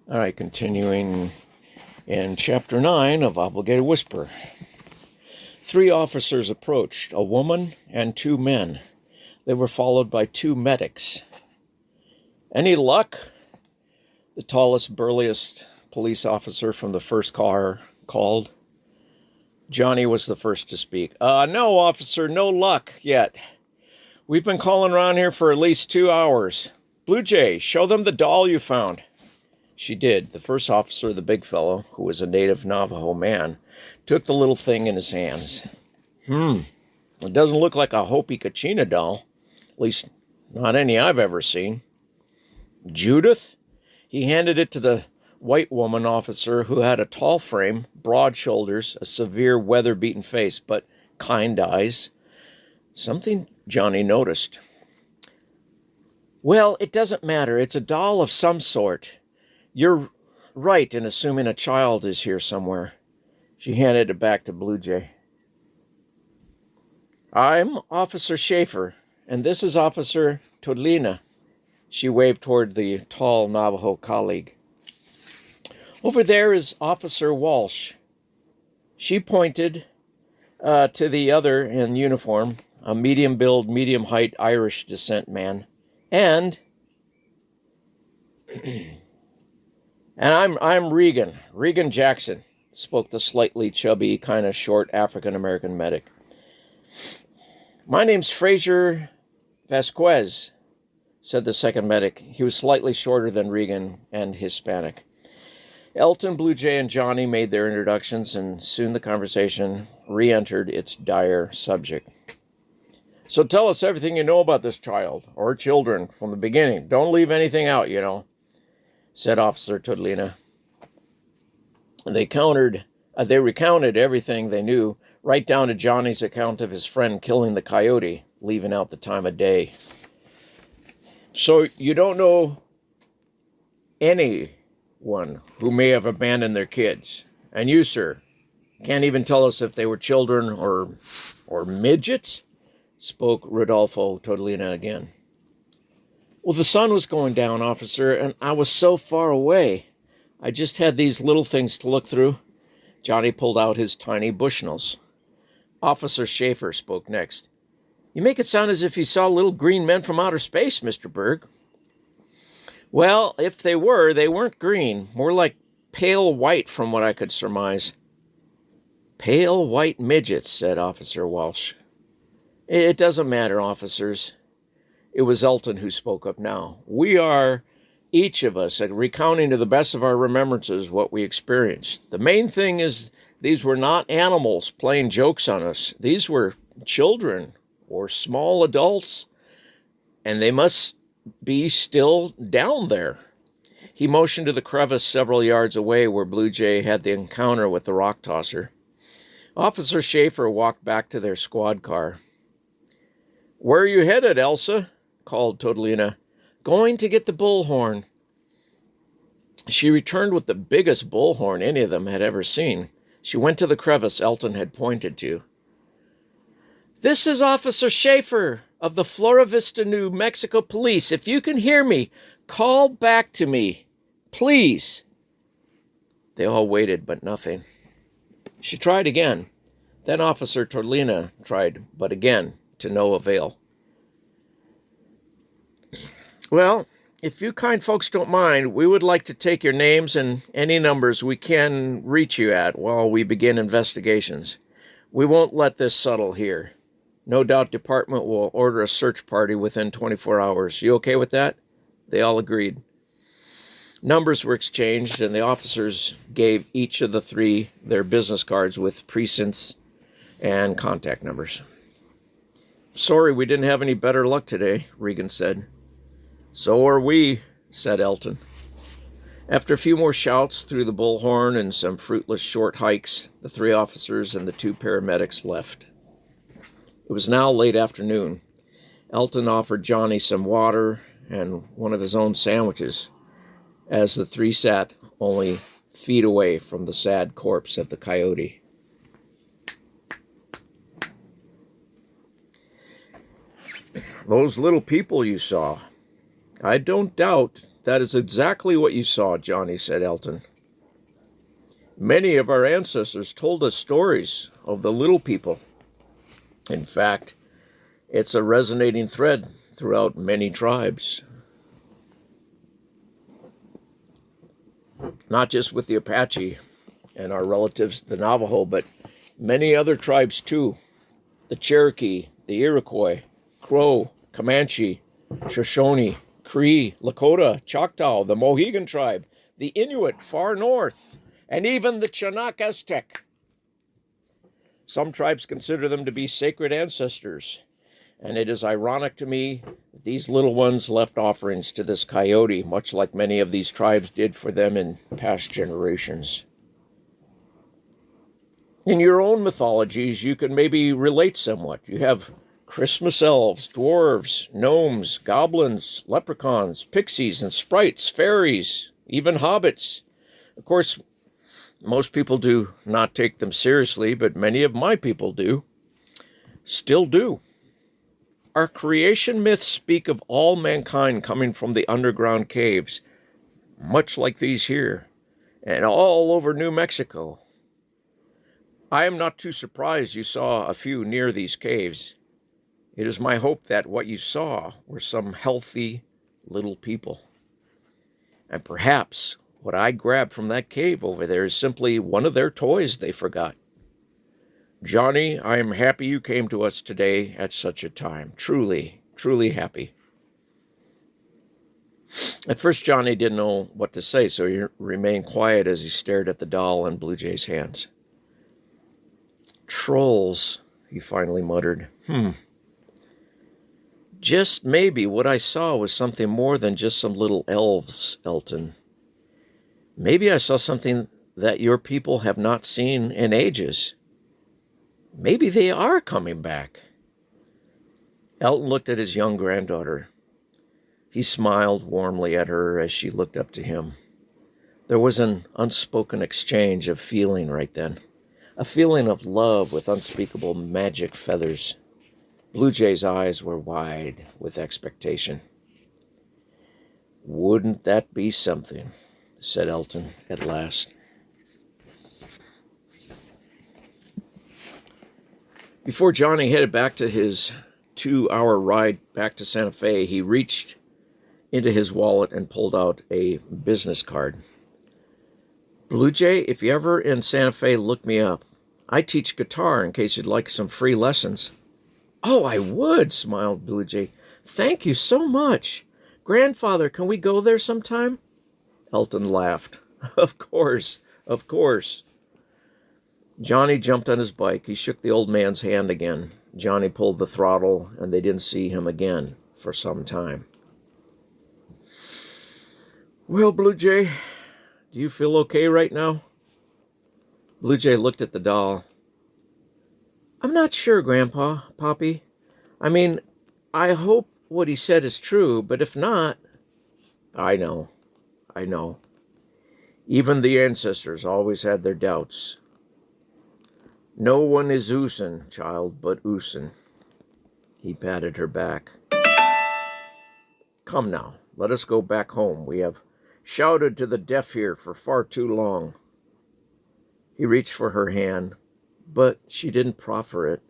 All right, continuing in Chapter 9 of Obligated Whisper. 3 officers approached, a woman and 2 men. They were followed by 2 medics. "Any luck?" The tallest, burliest police officer from the first car called. Johnny was the first to speak. No, officer, no luck yet. We've been calling around here for at least 2 hours. Blue Jay, show them the doll you found." She did. The first officer, the big fellow, who was a native Navajo man, took the little thing in his hands. It doesn't look like a Hopi Kachina doll. At least, not any I've ever seen. "Judith?" He handed it to the white woman officer, who had a tall frame, broad shoulders, a severe weather-beaten face, but kind eyes. Something Johnny noticed. "Well, it doesn't matter. It's a doll of some sort. You're right in assuming a child is here somewhere." She handed it back to Blue Jay. "I'm Officer Schaefer, and this is Officer Todlina." She waved toward the tall Navajo colleague. "Over there is Officer Walsh." She pointed to the other in uniform, a medium-build, medium-height Irish descent man. And I'm Regan Jackson," spoke the slightly chubby, kind of short African-American medic. "My name's Fraser Vasquez," said the second medic. He was slightly shorter than Regan and Hispanic. Elton, Blue Jay, and Johnny made their introductions, and soon the conversation re-entered its dire subject. "So tell us everything you know about this child, or children, from the beginning. Don't leave anything out, you know," said Officer Todlina. They recounted everything they knew, right down to Johnny's account of his friend killing the coyote, leaving out the time of day. "So you don't know anyone who may have abandoned their kids? And you, sir, can't even tell us if they were children or midgets?" spoke Rodolfo Todlina again. "Well, the sun was going down, officer, and I was so far away. I just had these little things to look through." Johnny pulled out his tiny Bushnells. Officer Schaefer spoke next. "You make it sound as if you saw little green men from outer space, Mr. Berg." "Well, if they were, they weren't green. More like pale white from what I could surmise." "Pale white midgets," said Officer Walsh. "It doesn't matter, officers." It was Elton who spoke up now. "We are, each of us, recounting to the best of our remembrances what we experienced. The main thing is these were not animals playing jokes on us. These were children or small adults, and they must be still down there." He motioned to the crevice several yards away where Blue Jay had the encounter with the rock tosser. Officer Schaefer walked back to their squad car. "Where are you headed, Elsa?" called Todlina. "Going to get the bullhorn." She returned with the biggest bullhorn any of them had ever seen. She went to the crevice Elton had pointed to. "This is Officer Schaefer of the Flora Vista, New Mexico Police. If you can hear me, call back to me, please." They all waited, but nothing. She tried again. Then Officer Todlina tried, but again, to no avail. "Well, if you kind folks don't mind, we would like to take your names and any numbers we can reach you at while we begin investigations. We won't let this settle here. No doubt department will order a search party within 24 hours. You okay with that?" They all agreed. Numbers were exchanged, and the officers gave each of the 3 their business cards with precincts and contact numbers. "Sorry we didn't have any better luck today," Regan said. "So are we," said Elton. After a few more shouts through the bullhorn and some fruitless short hikes, the 3 officers and the 2 paramedics left. It was now late afternoon. Elton offered Johnny some water and one of his own sandwiches as the 3 sat only feet away from the sad corpse of the coyote. "Those little people you saw, I don't doubt That is exactly what you saw, Johnny, said Elton. Many of our ancestors told us stories of the little people. In fact, it's a resonating thread throughout many tribes. Not just with the Apache and our relatives, the Navajo, but many other tribes too. The Cherokee, the Iroquois, Crow, Comanche, Shoshone, Cree, Lakota, Choctaw, the Mohegan tribe, the Inuit far north, and even the Chinook Aztec. Some tribes consider them to be sacred ancestors, and it is ironic to me that these little ones left offerings to this coyote, much like many of these tribes did for them in past generations. In your own mythologies, you can maybe relate somewhat. You have Christmas elves, dwarves, gnomes, goblins, leprechauns, pixies and sprites, fairies, even hobbits. Of course, most people do not take them seriously, but many of my people do. Still do. Our creation myths speak of all mankind coming from the underground caves, much like these here, and all over New Mexico. I am not too surprised you saw a few near these caves. It is my hope that what you saw were some healthy little people. And perhaps what I grabbed from that cave over there is simply one of their toys they forgot. Johnny, I am happy you came to us today at such a time. Truly, truly happy. At first, Johnny didn't know what to say, so he remained quiet as he stared at the doll in Blue Jay's hands. Trolls, he finally muttered. Just maybe what I saw was something more than just some little elves, Elton. Maybe I saw something that your people have not seen in ages. Maybe they are coming back. Elton looked at his young granddaughter. He smiled warmly at her as she looked up to him. There was an unspoken exchange of feeling right then. A feeling of love with unspeakable magic feathers. Blue Jay's eyes were wide with expectation. Wouldn't that be something, said Elton at last. Before Johnny headed back to his 2-hour ride back to Santa Fe, he reached into his wallet and pulled out a business card. Blue Jay, if you're ever in Santa Fe, look me up. I teach guitar in case you'd like some free lessons. Oh, I would, smiled Blue Jay. Thank you so much. Grandfather, can we go there sometime? Elton laughed. Of course, of course. Johnny jumped on his bike. He shook the old man's hand again. Johnny pulled the throttle, and they didn't see him again for some time. Well, Blue Jay, do you feel okay right now? Blue Jay looked at the doll. I'm not sure, Grandpa, Poppy. I mean, I hope what he said is true, but if not... I know. Even the ancestors always had their doubts. No one is Usen, child, but Usen. He patted her back. Come now, let us go back home. We have shouted to the deaf here for far too long. He reached for her hand, but she didn't proffer it.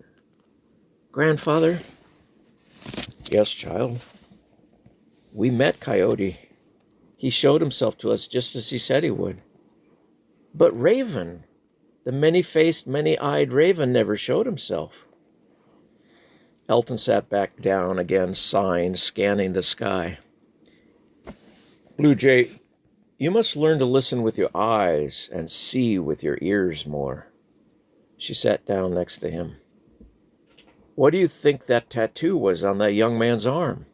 Grandfather? Yes, child. We met Coyote. He showed himself to us just as he said he would. But Raven, the many-faced, many-eyed Raven, never showed himself. Elton sat back down again, sighing, scanning the sky. Blue Jay, you must learn to listen with your eyes and see with your ears more. She sat down next to him. What do you think that tattoo was on that young man's arm?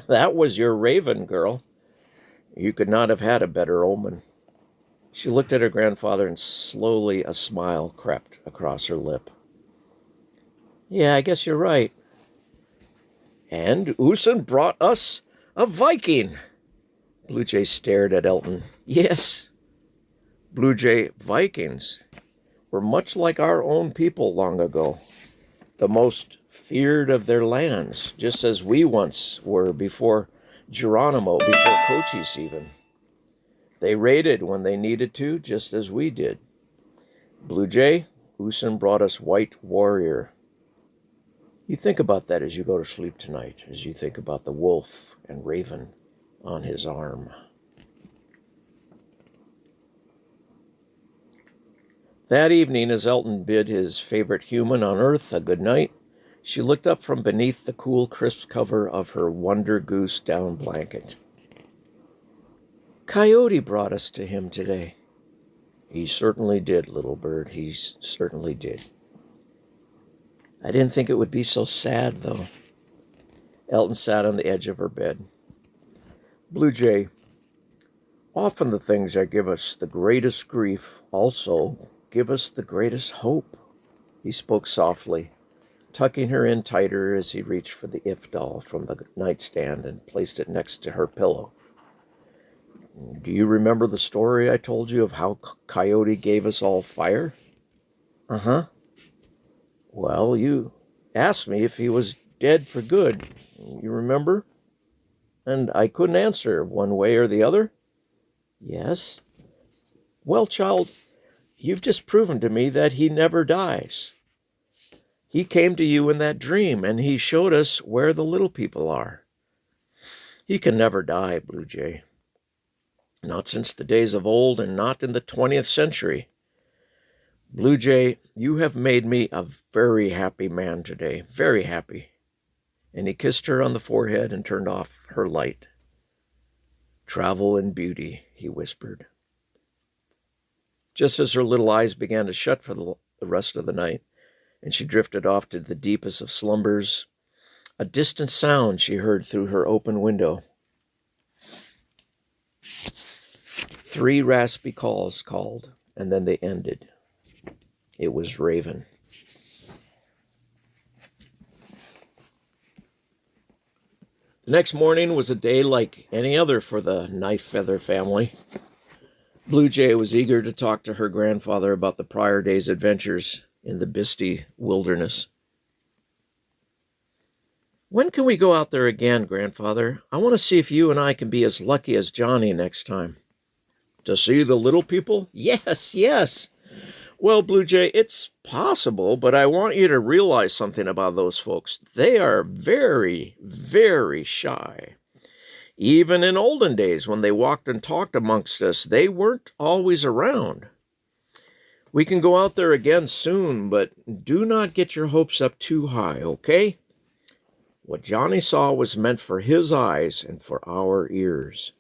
That was your raven, girl. You could not have had a better omen. She looked at her grandfather, and slowly a smile crept across her lip. Yeah, I guess you're right. And Usen brought us a Viking. Blue Jay stared at Elton. Yes. Blue Jay, Vikings were much like our own people long ago. The most feared of their lands, just as we once were before Geronimo before Cochise even. They raided when they needed to, just as we did. Blue Jay, Usan brought us White Warrior. You think about that as you go to sleep tonight, as you think about the wolf and raven on his arm. That evening, as Elton bid his favorite human on earth a good night, she looked up from beneath the cool, crisp cover of her Wonder Goose down blanket. Coyote brought us to him today. He certainly did, little bird. He certainly did. I didn't think it would be so sad, though. Elton sat on the edge of her bed. Blue Jay, often the things that give us the greatest grief also give us the greatest hope. He spoke softly, tucking her in tighter as he reached for the If doll from the nightstand and placed it next to her pillow. Do you remember the story I told you of how Coyote gave us all fire? Uh-huh. Well, you asked me if he was dead for good. You remember? And I couldn't answer one way or the other. Yes. Well, child, you've just proven to me that he never dies. He came to you in that dream, and he showed us where the little people are. He can never die, Blue Jay. Not since the days of old, and not in the 20th century. Blue Jay, you have made me a very happy man today, very happy. And he kissed her on the forehead and turned off her light. Travel in beauty, he whispered. Just as her little eyes began to shut for the rest of the night, and she drifted off to the deepest of slumbers, a distant sound she heard through her open window. 3 raspy calls called, and then they ended. It was Raven. The next morning was a day like any other for the Knife Feather family. Blue Jay was eager to talk to her grandfather about the prior day's adventures in the Bisty wilderness. When can we go out there again, Grandfather? I want to see if you and I can be as lucky as Johnny next time. To see the little people? Yes, yes. Well, Blue Jay, it's possible, but I want you to realize something about those folks. They are very, very shy. Even in olden days, when they walked and talked amongst us, they weren't always around. We can go out there again soon, but do not get your hopes up too high, okay? What Johnny saw was meant for his eyes and for our ears.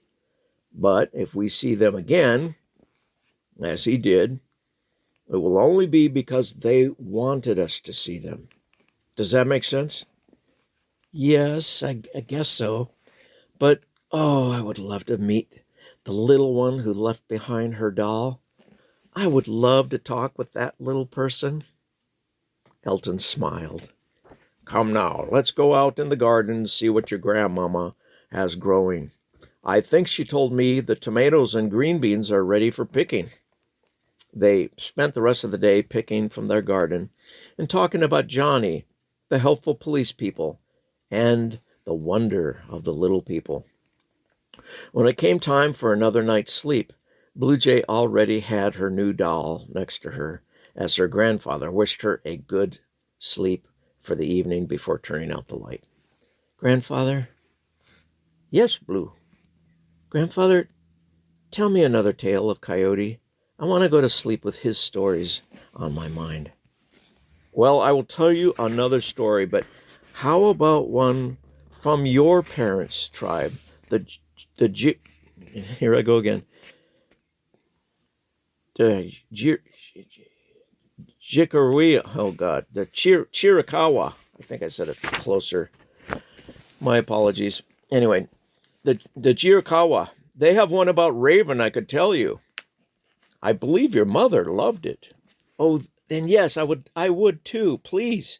But if we see them again, as he did, it will only be because they wanted us to see them. Does that make sense? Yes, I guess so. But, oh, I would love to meet the little one who left behind her doll. I would love to talk with that little person. Elton smiled. Come now, let's go out in the garden and see what your grandmama has growing. I think she told me the tomatoes and green beans are ready for picking. They spent the rest of the day picking from their garden and talking about Johnny, the helpful police people, and the wonder of the little people. When it came time for another night's sleep, Blue Jay already had her new doll next to her, as her grandfather wished her a good sleep for the evening before turning out the light. Grandfather? Yes, Blue. Grandfather, tell me another tale of Coyote. I want to go to sleep with his stories on my mind. Well, I will tell you another story, but how about one from your parents' tribe? Here I go again. The Chiricahua. I think I said it closer. My apologies. Anyway, the Chiricahua. They have one about Raven, I could tell you. I believe your mother loved it. Oh, then yes, I would too, please.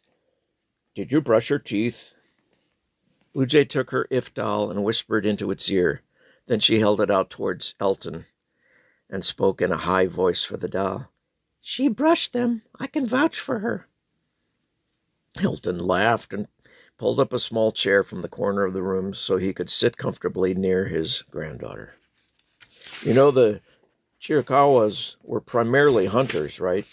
Did you brush your teeth? Blue Jay took her If doll and whispered into its ear. Then she held it out towards Elton and spoke in a high voice for the doll. She brushed them. I can vouch for her. Elton laughed and pulled up a small chair from the corner of the room so he could sit comfortably near his granddaughter. You know, the Chiricahuas were primarily hunters, right?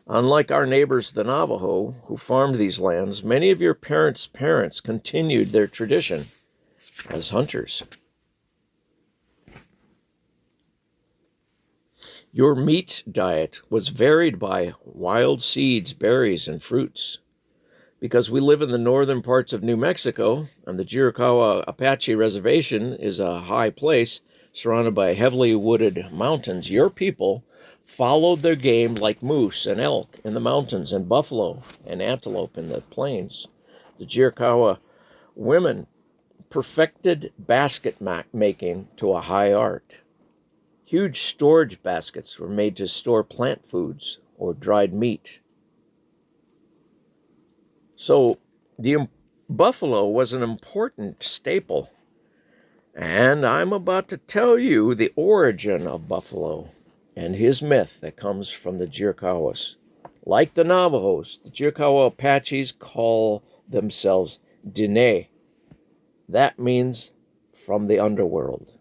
Unlike our neighbors, the Navajo, who farmed these lands, many of your parents' parents continued their tradition as hunters. Your meat diet was varied by wild seeds, berries, and fruits. Because we live in the northern parts of New Mexico, and the Chiricahua Apache Reservation is a high place surrounded by heavily wooded mountains, your people followed their game like moose and elk in the mountains and buffalo and antelope in the plains. The Chiricahua women perfected basket making to a high art. Huge storage baskets were made to store plant foods or dried meat. So the buffalo was an important staple. And I'm about to tell you the origin of buffalo and his myth that comes from the Chiricahuas. Like the Navajos, the Chiricahua Apaches call themselves Diné. That means from the underworld.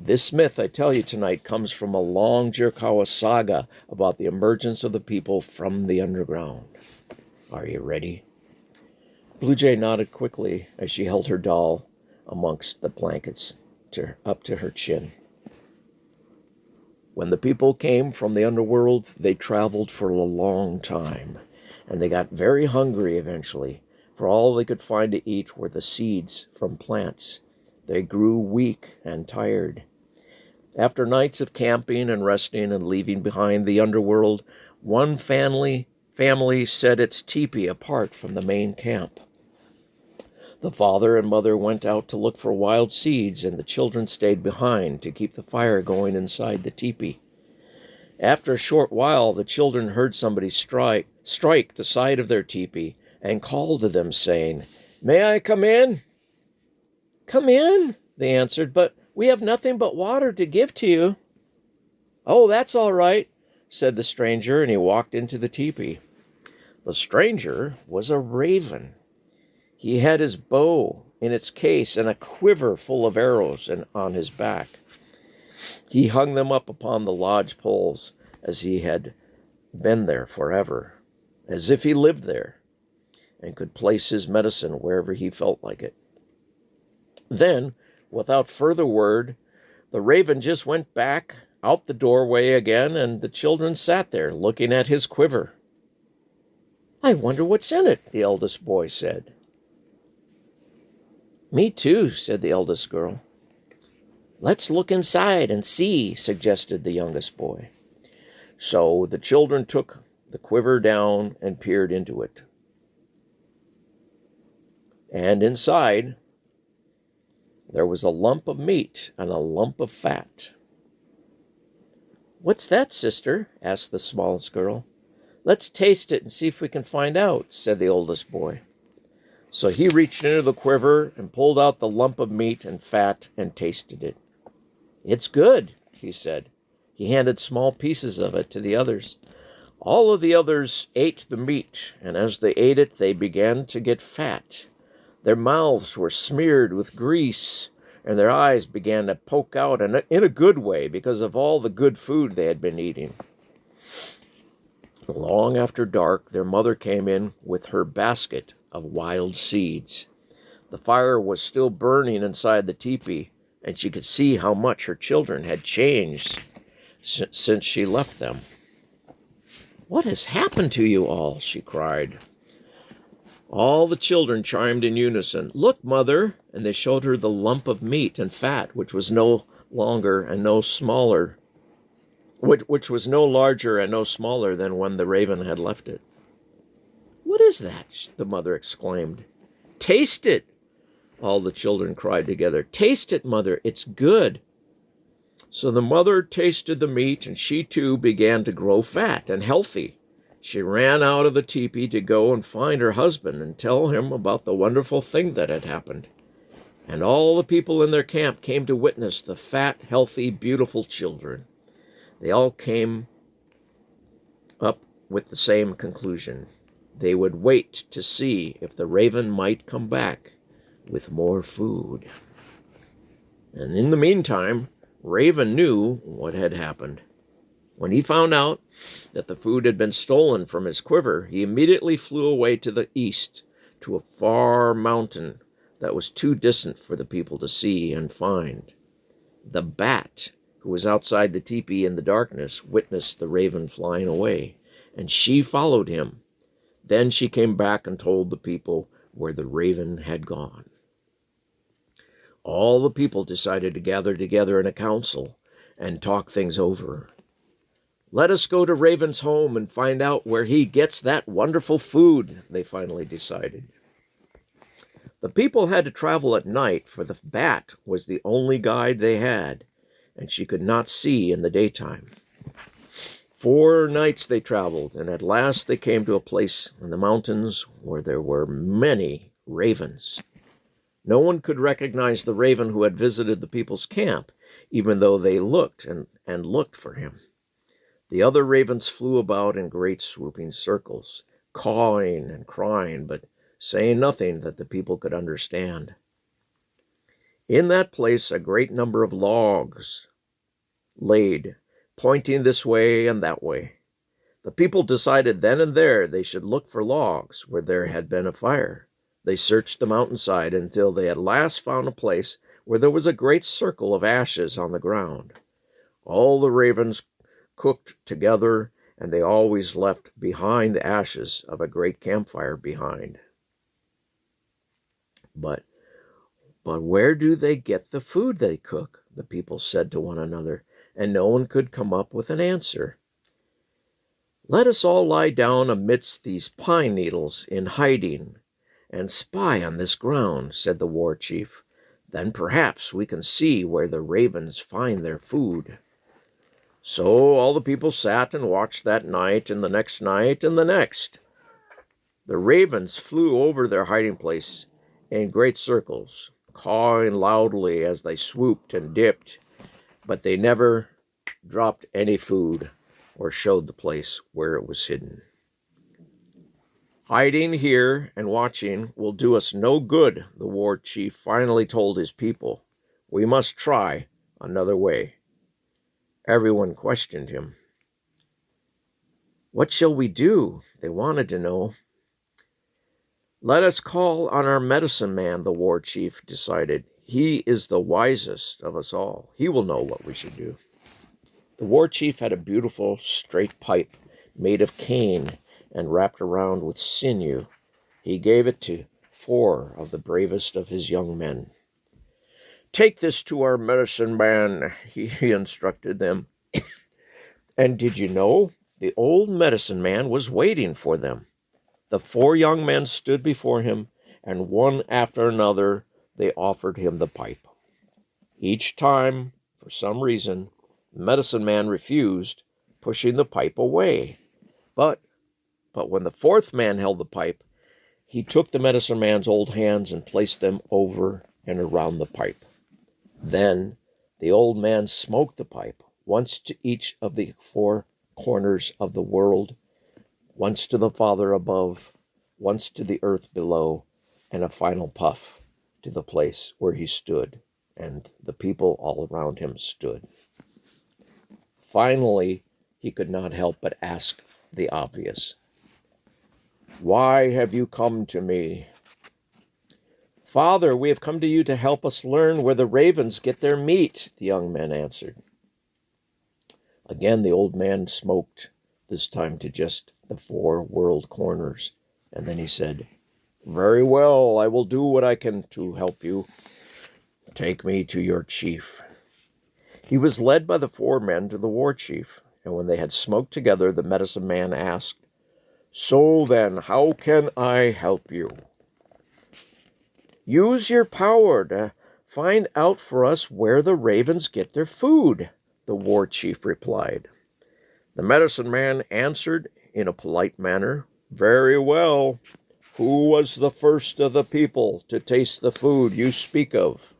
This myth, I tell you tonight, comes from a long Chiricahua saga about the emergence of the people from the underground. Are you ready? Blue Jay nodded quickly as she held her doll amongst the blankets up to her chin. When the people came from the underworld, they traveled for a long time, and they got very hungry eventually, for all they could find to eat were the seeds from plants. They grew weak and tired. After nights of camping and resting and leaving behind the underworld, one family set its teepee apart from the main camp. The father and mother went out to look for wild seeds, and the children stayed behind to keep the fire going inside the teepee. After a short while, the children heard somebody strike the side of their teepee and call to them, saying, "May I come in?" "Come in," they answered, "but we have nothing but water to give to you." "Oh, that's all right," said the stranger, and he walked into the teepee. The stranger was a raven. He had his bow in its case and a quiver full of arrows on his back. He hung them up upon the lodge poles as he had been there forever, as if he lived there and could place his medicine wherever he felt like it. Then, without further word, the raven just went back out the doorway again, and the children sat there looking at his quiver. "I wonder what's in it," the eldest boy said. "Me too," said the eldest girl. "Let's look inside and see," suggested the youngest boy. So the children took the quiver down and peered into it. And inside, there was a lump of meat and a lump of fat. "What's that, sister?" asked the smallest girl. "Let's taste it and see if we can find out," said the oldest boy. So he reached into the quiver and pulled out the lump of meat and fat and tasted it. "It's good," he said. He handed small pieces of it to the others. All of the others ate the meat, and as they ate it, they began to get fat. Their mouths were smeared with grease, and their eyes began to poke out, and in a good way, because of all the good food they had been eating. Long after dark, their mother came in with her basket of wild seeds. The fire was still burning inside the teepee, and she could see how much her children had changed since she left them. "What has happened to you all?" she cried. All the children chimed in unison, "Look, Mother," and they showed her the lump of meat and fat, which was no larger and no smaller than when the raven had left it. "What is that?" the mother exclaimed. "Taste it!" all the children cried together. "Taste it, Mother, it's good." So the mother tasted the meat, and she too began to grow fat and healthy. She ran out of the teepee to go and find her husband and tell him about the wonderful thing that had happened. And all the people in their camp came to witness the fat, healthy, beautiful children. They all came up with the same conclusion. they would wait to see if the raven might come back with more food. And in the meantime, Raven knew what had happened. When he found out that the food had been stolen from his quiver, he immediately flew away to the east, to a far mountain that was too distant for the people to see and find. The bat, who was outside the teepee in the darkness, witnessed the raven flying away, and she followed him. Then she came back and told the people where the raven had gone. All the people decided to gather together in a council and talk things over. "Let us go to Raven's home and find out where he gets that wonderful food," they finally decided. The people had to travel at night, for the bat was the only guide they had, and she could not see in the daytime. 4 nights they traveled, and at last they came to a place in the mountains where there were many ravens. No one could recognize the raven who had visited the people's camp, even though they looked and looked for him. The other ravens flew about in great swooping circles, cawing and crying, but saying nothing that the people could understand. In that place a great number of logs laid, pointing this way and that way. The people decided then and there they should look for logs where there had been a fire. They searched the mountainside until they at last found a place where there was a great circle of ashes on the ground. All the ravens cooked together, and they always left behind the ashes of a great campfire behind. But where do they get the food they cook? The people said to one another, and no one could come up with an answer. "Let us all lie down amidst these pine needles in hiding and spy on this ground," said the war chief. "Then perhaps we can see where the ravens find their food." So all the people sat and watched that night and the next night and the next. The ravens flew over their hiding place in great circles, cawing loudly as they swooped and dipped, but they never dropped any food or showed the place where it was hidden. "Hiding here and watching will do us no good," the war chief finally told his people. "We must try another way." Everyone questioned him. "What shall we do?" they wanted to know. "Let us call on our medicine man," the war chief decided. "He is the wisest of us all. He will know what we should do." The war chief had a beautiful straight pipe made of cane and wrapped around with sinew. He gave it to 4 of the bravest of his young men. "Take this to our medicine man," he instructed them. And did you know, the old medicine man was waiting for them. The 4 young men stood before him, and one after another they offered him the pipe. Each time, for some reason, the medicine man refused, pushing the pipe away. But when the 4th man held the pipe, he took the medicine man's old hands and placed them over and around the pipe. Then the old man smoked the pipe, once to each of the 4 corners of the world, once to the Father above, once to the earth below, and a final puff to the place where he stood, and the people all around him stood. Finally, he could not help but ask the obvious. "Why have you come to me?" "Father, we have come to you to help us learn where the ravens get their meat," the young men answered. Again the old man smoked, this time to just the 4 world corners, and then he said, "Very well, I will do what I can to help you. Take me to your chief." He was led by the 4 men to the war chief, and when they had smoked together, the medicine man asked, "So then, how can I help you?" "Use your power to find out for us where the ravens get their food," the war chief replied. The medicine man answered in a polite manner, "Very well. Who was the first of the people to taste the food you speak of?"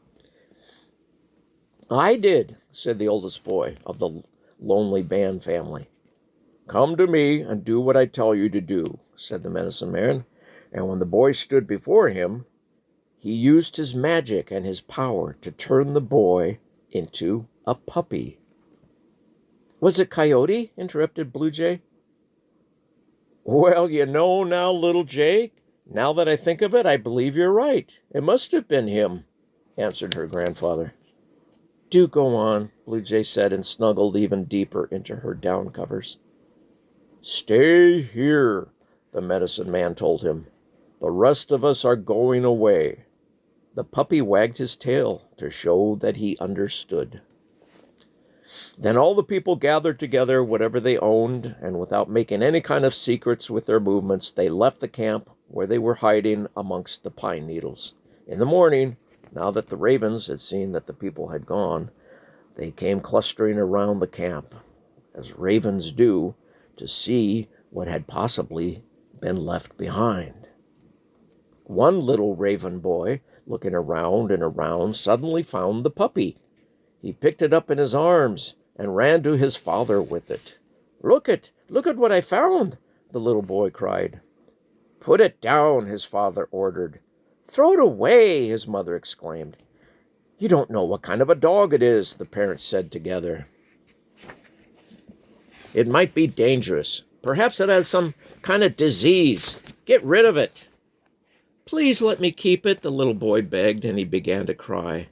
"I did," said the oldest boy of the lonely band family. "Come to me and do what I tell you to do, said the medicine man. And when the boy stood before him, he used his magic and his power to turn the boy into a puppy. Was it Coyote? Interrupted Blue Jay. Well, now, little Jay, now that I think of it, I believe you're right. It must have been him, answered her grandfather. Do go on, Blue Jay said, and snuggled even deeper into her down covers. Stay here, the medicine man told him. The rest of us are going away. The puppy wagged his tail to show that he understood. Then all the people gathered together whatever they owned, and without making any kind of secrets with their movements, they left the camp where they were hiding amongst the pine needles. In the morning, now that the ravens had seen that the people had gone, they came clustering around the camp, as ravens do, to see what had possibly been left behind. One little raven boy, looking around and around, suddenly found the puppy. He picked it up in his arms and ran to his father with it. Look at what I found, the little boy cried. Put it down, his father ordered. Throw it away, his mother exclaimed. You don't know what kind of a dog it is, the parents said together. It might be dangerous. Perhaps it has some kind of disease. Get rid of it. Please let me keep it, the little boy begged, and he began to cry.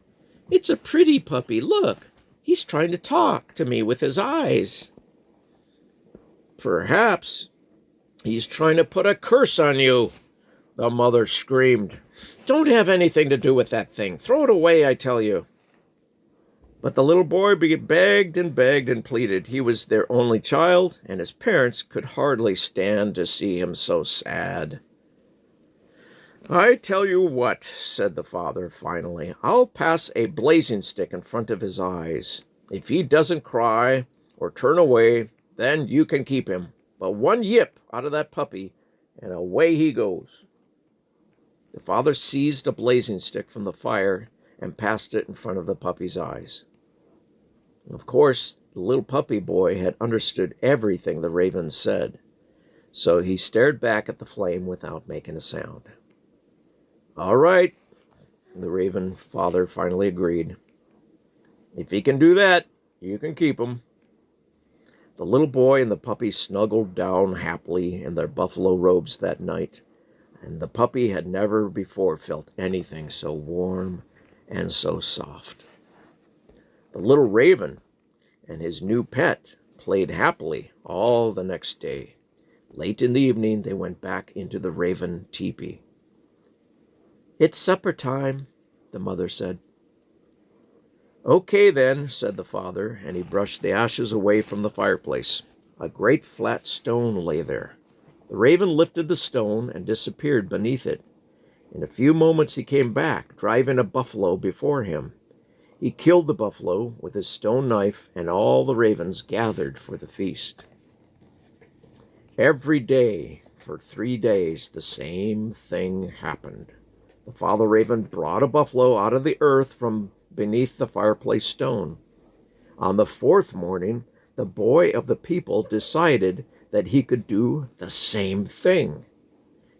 It's a pretty puppy. Look, he's trying to talk to me with his eyes. Perhaps he's trying to put a curse on you, the mother screamed. Don't have anything to do with that thing. Throw it away, I tell you. But the little boy begged and pleaded. He was their only child, and his parents could hardly stand to see him so sad. I tell you what, said the father finally, I'll pass a blazing stick in front of his eyes. If he doesn't cry or turn away, then you can keep him. But one yip out of that puppy, and away he goes. The father seized a blazing stick from the fire and passed it in front of the puppy's eyes. Of course, the little puppy boy had understood everything the raven said, so he stared back at the flame without making a sound. All right, the raven father finally agreed. If he can do that, you can keep him. The little boy and the puppy snuggled down happily in their buffalo robes that night, and the puppy had never before felt anything so warm and so soft. The little raven and his new pet played happily all the next day. Late in the evening, they went back into the raven teepee. It's supper time, the mother said. Okay then, said the father, and he brushed the ashes away from the fireplace. A great flat stone lay there. The raven lifted the stone and disappeared beneath it. In a few moments he came back, driving a buffalo before him. He killed the buffalo with his stone knife, and all the ravens gathered for the feast. Every day, for 3 days, the same thing happened. The father raven brought a buffalo out of the earth from beneath the fireplace stone. On the 4th morning, the boy of the people decided that he could do the same thing.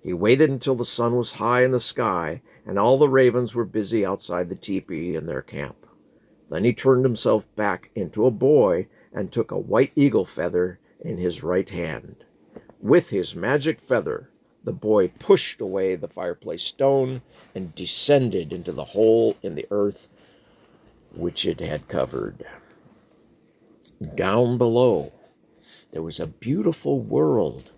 He waited until the sun was high in the sky and all the ravens were busy outside the teepee in their camp. Then he turned himself back into a boy and took a white eagle feather in his right hand. With his magic feather, the boy pushed away the fireplace stone and descended into the hole in the earth which it had covered. Down below, there was a beautiful world,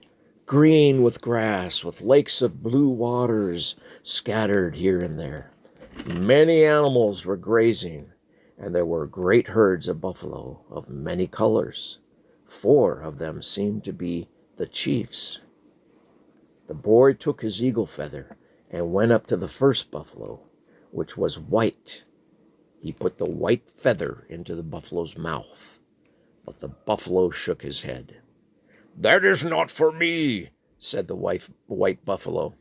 green with grass, with lakes of blue waters scattered here and there. Many animals were grazing, and there were great herds of buffalo of many colors. 4 of them seemed to be the chiefs. The boy took his eagle feather and went up to the first buffalo, which was white. He put the white feather into the buffalo's mouth, but the buffalo shook his head. "That is not for me," said the white buffalo.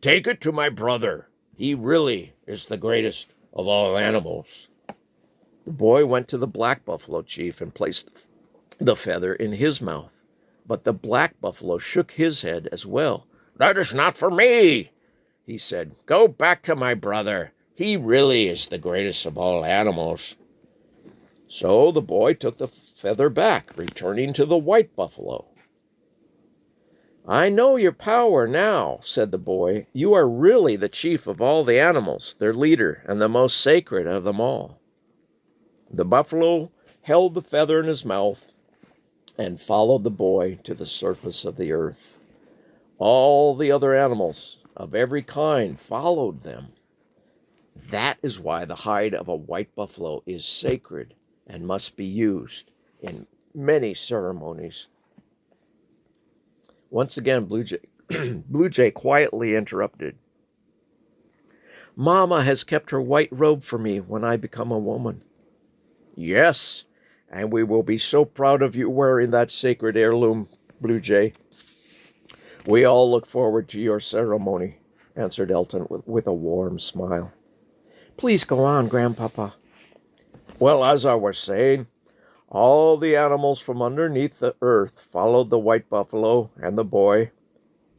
"Take it to my brother. He really is the greatest of all animals." The boy went to the black buffalo chief and placed the feather in his mouth, but the black buffalo shook his head as well, "That is not for me," he said. "Go back to my brother. He really is the greatest of all animals." So the boy took the feather back, returning to the white buffalo. "I know your power now," said the boy. "You are really the chief of all the animals, their leader, and the most sacred of them all." The buffalo held the feather in his mouth and followed the boy to the surface of the earth. All the other animals of every kind followed them. That is why the hide of a white buffalo is sacred and must be used in many ceremonies. Once again, Blue Jay quietly interrupted. "Mama has kept her white robe for me when I become a woman." "Yes, and we will be so proud of you wearing that sacred heirloom, Blue Jay." "We all look forward to your ceremony," answered Elton with a warm smile. "Please go on, Grandpapa." "Well, as I was saying, all the animals from underneath the earth followed the white buffalo and the boy.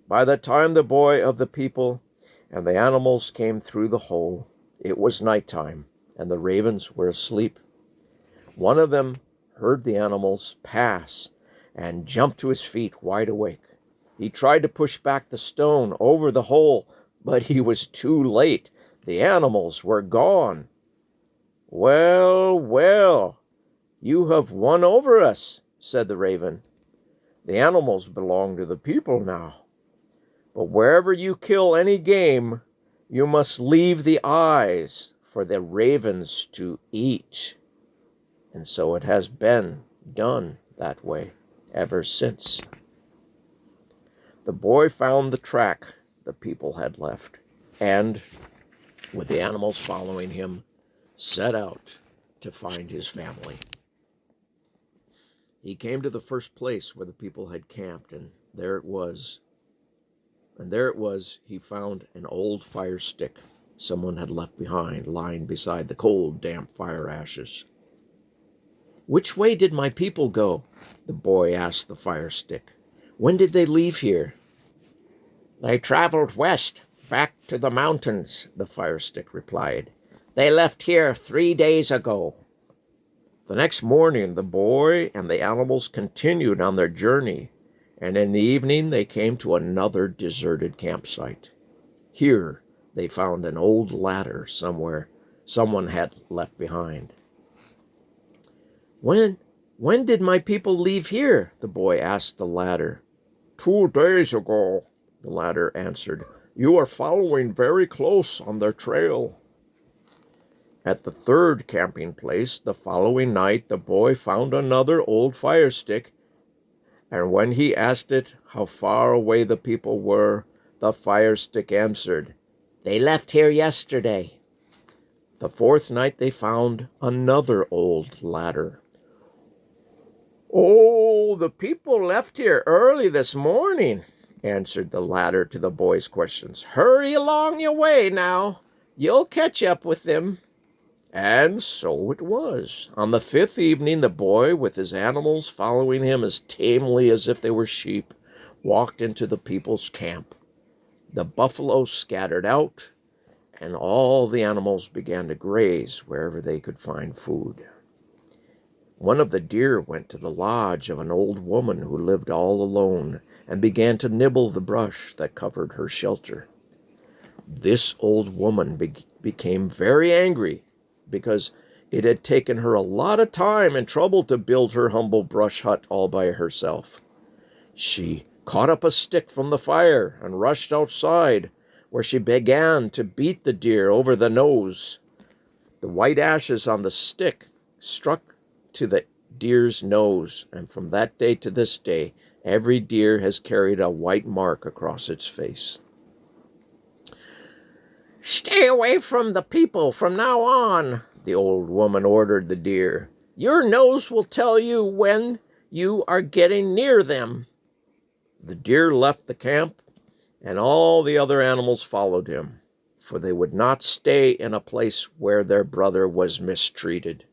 By the time the boy of the people and the animals came through the hole, it was nighttime, and the ravens were asleep. One of them heard the animals pass and jumped to his feet wide awake. He tried to push back the stone over the hole, but he was too late. The animals were gone. "Well, well, you have won over us," said the raven. "The animals belong to the people now. But wherever you kill any game, you must leave the eyes for the ravens to eat." And so it has been done that way ever since. The boy found the track the people had left, and, with the animals following him, set out to find his family. He came to the first place where the people had camped, and there it was. He found an old fire stick someone had left behind, lying beside the cold, damp fire ashes. "Which way did my people go?" the boy asked the fire stick. "When did they leave here?" "They traveled west, back to the mountains," the fire stick replied. "They left here 3 days ago." The next morning, the boy and the animals continued on their journey, and in the evening they came to another deserted campsite. Here they found an old ladder someone had left behind. When did my people leave here?" the boy asked the ladder. 2 days ago," the ladder answered. "You are following very close on their trail." At the third camping place the following night, the boy found another old fire stick, and when he asked it how far away the people were, the fire stick answered, "They left here yesterday." The fourth night they found another old ladder. "Oh, the people left here early this morning," answered the ladder to the boy's questions. "Hurry along your way now. You'll catch up with them." And so it was. On the 5th evening, the boy, with his animals following him as tamely as if they were sheep, walked into the people's camp. The buffalo scattered out, and all the animals began to graze wherever they could find food. One of the deer went to the lodge of an old woman who lived all alone and began to nibble the brush that covered her shelter. This old woman became very angry because it had taken her a lot of time and trouble to build her humble brush hut all by herself. She caught up a stick from the fire and rushed outside, where she began to beat the deer over the nose. The white ashes on the stick struck to the deer's nose, and from that day to this day, every deer has carried a white mark across its face. "Stay away from the people from now on," the old woman ordered the deer. "Your nose will tell you when you are getting near them." The deer left the camp, and all the other animals followed him, for they would not stay in a place where their brother was mistreated.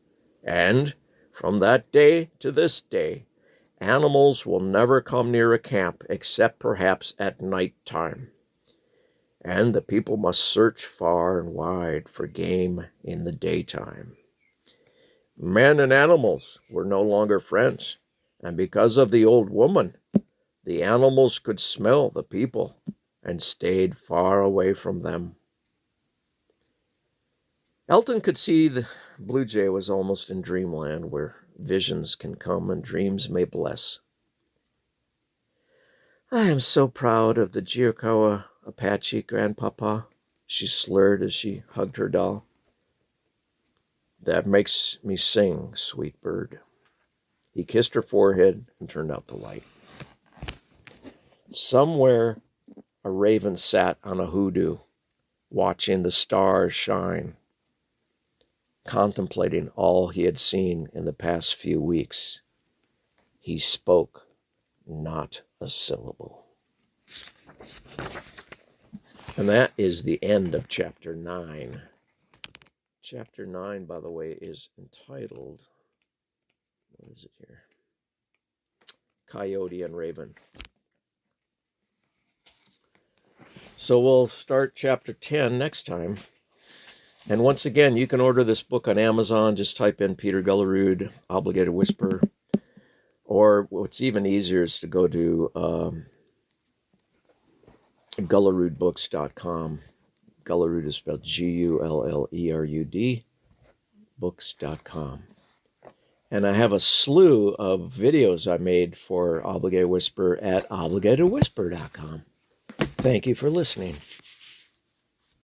And from that day to this day, Animals will never come near a camp except perhaps at night time. And the people must search far and wide for game in the daytime. Men and animals were no longer friends, and because of the old woman, the animals could smell the people and stayed far away from them. Elton could see the blue jay was almost in dreamland where visions can come and dreams may bless. I am so proud of the Chiricahua Apache, Grandpapa, she slurred as she hugged her doll. That makes me sing, sweet bird. He kissed her forehead and turned out the light. Somewhere a raven sat on a hoodoo, watching the stars shine, contemplating all he had seen in the past few weeks. He spoke not a syllable. And that is the end of chapter 9. Chapter 9, by the way, is entitled, what is it here? Coyote and Raven. So we'll start chapter 10 next time. And once again, you can order this book on Amazon. Just type in Peter Gullerud, Obligated Whisper. Or what's even easier is to go to gullerudbooks.com. Gullerud is spelled Gullerud, books.com. And I have a slew of videos I made for Obligated Whisper at obligatedwhisper.com. Thank you for listening.